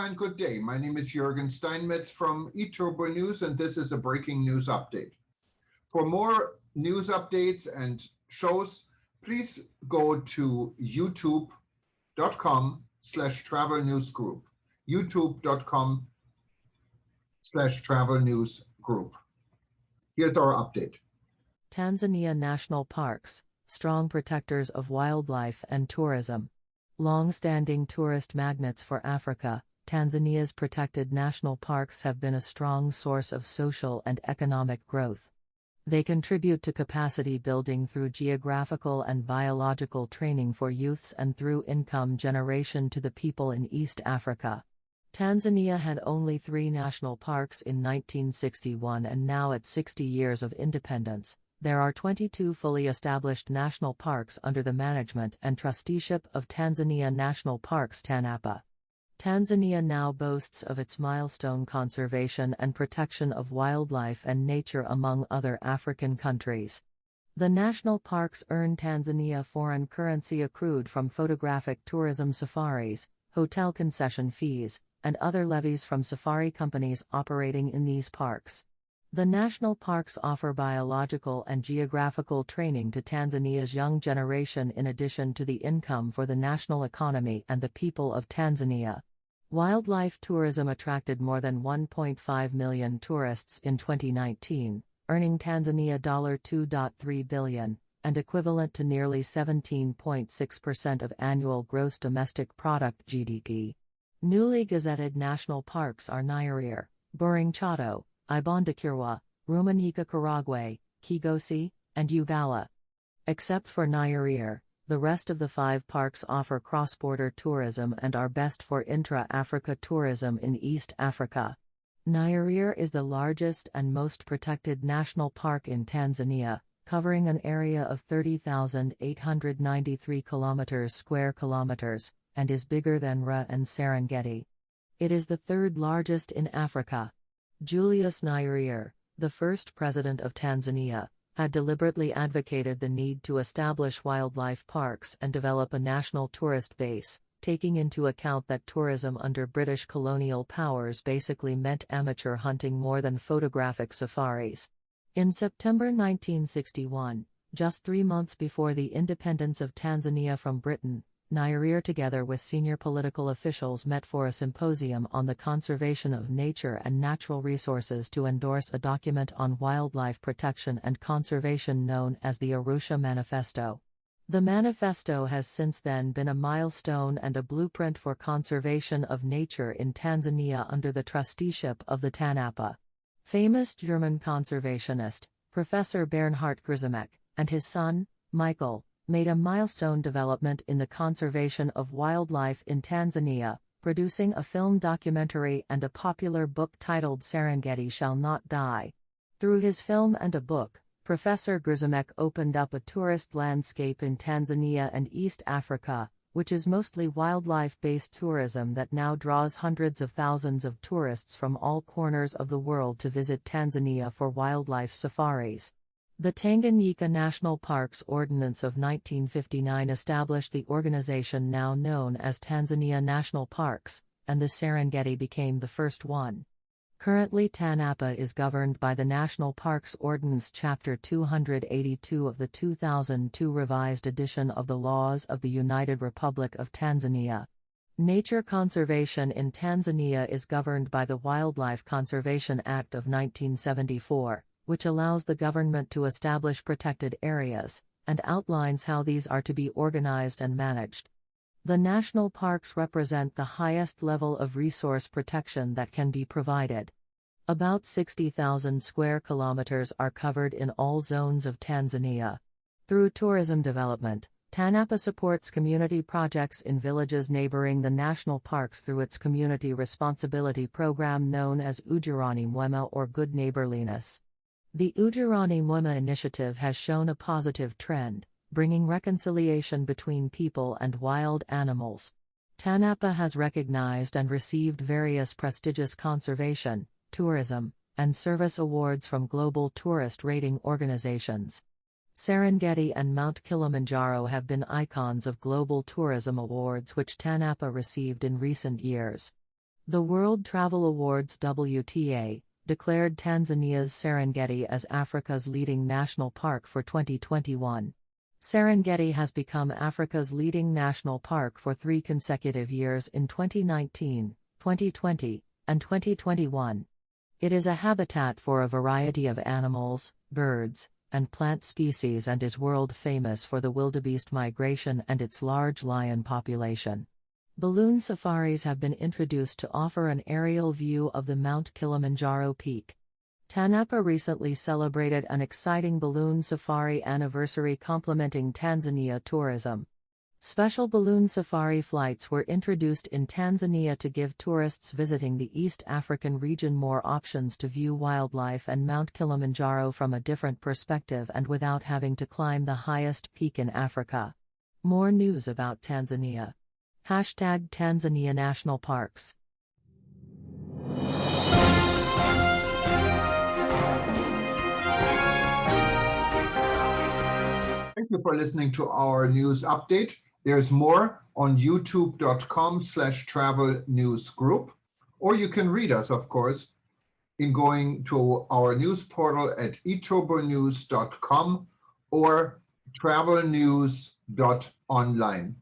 and good day. My name is Jürgen Steinmetz from eTurboNews, and this is a breaking news update. For more news updates and shows, please go to youtube.com/travel news group. youtube.com/travel news group. Here's our update. Tanzania National Parks, strong protectors of wildlife and tourism. Long-standing tourist magnets for Africa, Tanzania's protected national parks have been a strong source of social and economic growth. They contribute to capacity building through geographical and biological training for youths and through income generation to the people in East Africa. Tanzania had only 3 national parks in 1961, and now at 60 years of independence, there are 22 fully established national parks under the management and trusteeship of Tanzania National Parks (TANAPA). Tanzania now boasts of its milestone conservation and protection of wildlife and nature among other African countries. The national parks earn Tanzania foreign currency accrued from photographic tourism safaris, hotel concession fees, and other levies from safari companies operating in these parks. The national parks offer biological and geographical training to Tanzania's young generation in addition to the income for the national economy and the people of Tanzania. Wildlife tourism attracted more than 1.5 million tourists in 2019, earning Tanzania $2.3 billion, and equivalent to nearly 17.6% of annual gross domestic product (GDP). Newly gazetted national parks are Nyerere, Burung Chato, Ibondakirwa, Rumanyika Karagwe, Kigosi, and Ugala. Except for Nyerere, the rest of the 5 parks offer cross-border tourism and are best for intra-Africa tourism in East Africa. Nyerere is the largest and most protected national park in Tanzania, covering an area of 30,893 square kilometers, and is bigger than Ra and Serengeti. It is the 3rd largest in Africa. Julius Nyerere, the first president of Tanzania, had deliberately advocated the need to establish wildlife parks and develop a national tourist base, taking into account that tourism under British colonial powers basically meant amateur hunting more than photographic safaris. In September 1961, just 3 months before the independence of Tanzania from Britain, Nyerere together with senior political officials met for a symposium on the conservation of nature and natural resources to endorse a document on wildlife protection and conservation known as the Arusha Manifesto. The manifesto has since then been a milestone and a blueprint for conservation of nature in Tanzania under the trusteeship of the TANAPA. Famous German conservationist, Professor Bernhard Grzimek, and his son, Michael, made a milestone development in the conservation of wildlife in Tanzania, producing a film documentary and a popular book titled Serengeti Shall Not Die. Through his film and a book, Professor Grzimek opened up a tourist landscape in Tanzania and East Africa, which is mostly wildlife-based tourism that now draws hundreds of thousands of tourists from all corners of the world to visit Tanzania for wildlife safaris. The Tanganyika National Parks Ordinance of 1959 established the organization now known as Tanzania National Parks, and the Serengeti became the first one. Currently TANAPA is governed by the National Parks Ordinance Chapter 282 of the 2002 revised edition of the Laws of the United Republic of Tanzania. Nature conservation in Tanzania is governed by the Wildlife Conservation Act of 1974. Which allows the government to establish protected areas, and outlines how these are to be organized and managed. The national parks represent the highest level of resource protection that can be provided. About 60,000 square kilometers are covered in all zones of Tanzania. Through tourism development, TANAPA supports community projects in villages neighboring the national parks through its community responsibility program known as Ujirani Mwema or Good Neighborliness. The Ujirani Mwema initiative has shown a positive trend, bringing reconciliation between people and wild animals. TANAPA has recognized and received various prestigious conservation, tourism, and service awards from global tourist rating organizations. Serengeti and Mount Kilimanjaro have been icons of global tourism awards which TANAPA received in recent years. The World Travel Awards WTA declared Tanzania's Serengeti as Africa's leading national park for 2021. Serengeti has become Africa's leading national park for 3 consecutive years in 2019, 2020, and 2021. It is a habitat for a variety of animals, birds, and plant species and is world famous for the wildebeest migration and its large lion population. Balloon safaris have been introduced to offer an aerial view of the Mount Kilimanjaro peak. TANAPA recently celebrated an exciting balloon safari anniversary complementing Tanzania tourism. Special balloon safari flights were introduced in Tanzania to give tourists visiting the East African region more options to view wildlife and Mount Kilimanjaro from a different perspective and without having to climb the highest peak in Africa. More news about Tanzania. #Tanzania National Parks. Thank you for listening to our news update. There's more on youtube.com/travel news group, or you can read us, of course, in going to our news portal at eTurboNews.com or travelnews.online.